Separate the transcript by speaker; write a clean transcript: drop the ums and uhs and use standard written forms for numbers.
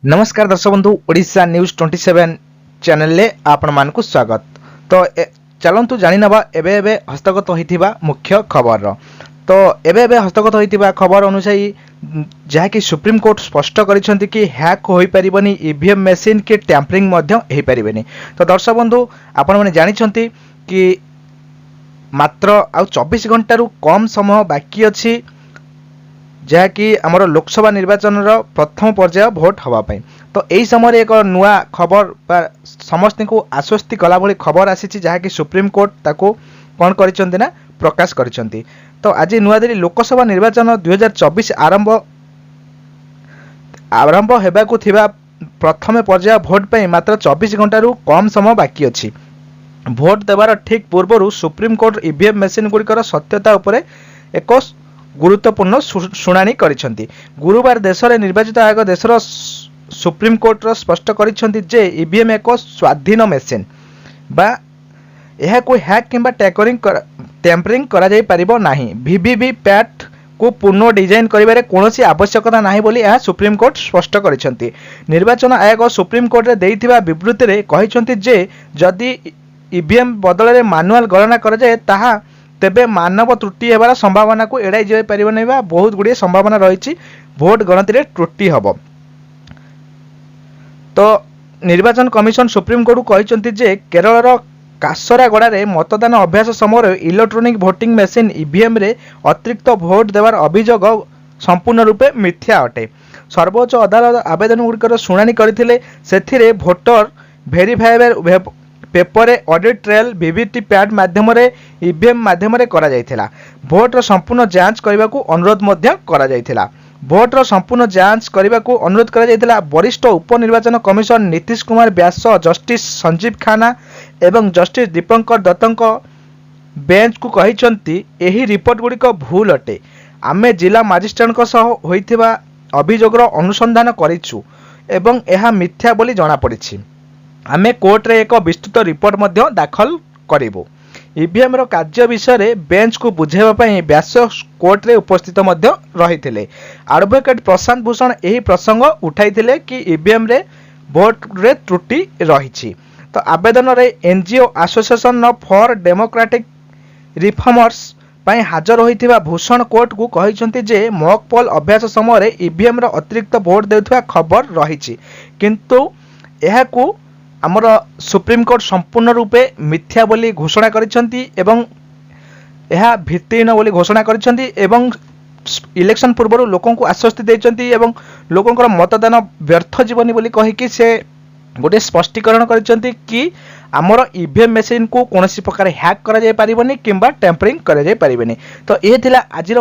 Speaker 1: नमस्कार दर्शक बंधु ओडिशा न्यूज 27 चैनल ले आपण मानकु स्वागत। तो चलंतु जानि नबा एबे एबे हस्तगत होइथिबा मुख्य खबर। तो एबे एबे हस्तगत होइथिबा खबर अनुसार जहा कि सुप्रीम कोर्ट स्पष्ट करिसेंति कि हैक होई परिबनी ईवीएम मशीन के टैंपरिंग मध्य हेई परिबनी। तो दर्शक बंधु आपण माने जानिछंती कि मात्र आ 24 घंटा रु कम समय बाकी अछि जहाँकि आमर लोकसभा निर्वाचन प्रथम पर्याय भोट हवापाई। तो यही समय एक नुआ खबर समस्त को आश्वस्ति कला भली खबर आसी जहाँकि सुप्रीम कोर्ट ताको कौन करिसेंति ना प्रकाश करिसेंति। तो आज नुआ दिल्ली लोकसभा निर्वाचन 2024 आरंभ हेबाकु थिबा प्रथम पर्याय भोट पे मात्र 24 घंटा रु कम समय बाकी अछि। भोट देवार ठीक पूर्व सुप्रीम कोर्ट ईवीएम मशीन गुड़िकर सत्यता उपरे एक गुरुत्वपूर्ण शुणाणी करिसेंति। गुरुवार देश में निर्वाचित आयोग देशर सुप्रीम कोर्ट स्पष्ट करिसेंति जे ईवीएम एक स्वाधीन मशीन बा यह कोई हैक किंबा टैंपरिंग करा जाई परिबो नाही। वीवीवी पैट को पुनः डिजाइन करिबारे कोनोसी आवश्यकता नाही बोली यह सुप्रीम कोर्ट स्पष्ट करिसेंति। निर्वाचन आयोग सुप्रीम कोर्ट रे देइथिबा विवृत्ति रे कहिसेंति जे जदि ईवीएम बदल रे मैनुअल गणना करा जाए ताहा तेबे मानव त्रुटि हेबार संभावना को एड़ाई जाई परिबो नै बा बहुत गुडी संभावना रही भोट गणति रे त्रुटि हबो। तो निर्वाचन कमिशन सुप्रीम कोर्ट कहिसेंति जे केरळर कासरागोड़ा रे मतदान अभ्यास समय इलेक्ट्रोनिक भोटिंग मशीन ईवीएम रे अतिरिक्त भोट देवार अभियोग संपूर्ण रूपे मिथ्या अटे। सर्वोच्च अदालत आवेदन गुड़िकर शुणाणी करथिले सेथिरे voter verifiable paper audit trail वीवीटी पैड माध्यम ईवीएम माध्यम करा जायथिला। भोटर संपूर्ण जांच करने को अनुरोध मध्य करा जायथिला। भोटर संपूर्ण जांच करने को अनुरोध करा जायथिला। वरिष्ठ उपनिर्वाचन कमिशन नीतीश कुमार व्यास जस्टिस संजीव खाना एवं जस्टिस दीपंकर दत्तक बेंच को कहिसंती एही रिपोर्ट गुड़िक भूल अटे। आमे जिला मजिस्ट्रेट सह होइथिबा अभियोगर अनुसंधान करिछु एवं एहा मिथ्या बोली जना पड़िछि। आमे कोर्ट रे एक विस्तृत रिपोर्ट मध्य दाखल करिबो। ईवीएम रो कार्य विषय बेंच को बुझेबा पई व्यास कोर्ट रे उपस्थित मध्य रहिथिले। एडवोकेट प्रशांत भूषण एही प्रसंग उठाइथिले कि ईवीएम रे भोट रे त्रुटि रहिछि। तो आवेदन रे NGO association for democratic reformers पई हाजर होइथिबा भूषण कोर्ट को कहिसंती जे मॉक पोल अभ्यास समय रे ईवीएम रो अतिरिक्त भोट देउथबा खबर रहिछि किंतु एहाकू आमर सुप्रीम कोर्ट संपूर्ण रूपे मिथ्या बोली घोषणा करिसेंती एवं यह भित्तिहीन बोली घोषणा करिसेंती एवं इलेक्शन पूर्व लोकों को आश्वस्ति देइसेंती एवं लोकों मतदान व्यर्थ जीवनी बोली कहिकी से गोटे स्पष्टीकरण करिसेंती कि आमर ईवीएम मशीन को कौन प्रकार हैक करा जाय परिबनी किंबा टैंपरिंग करा जाय परिबनी। तो ये थिला आजिर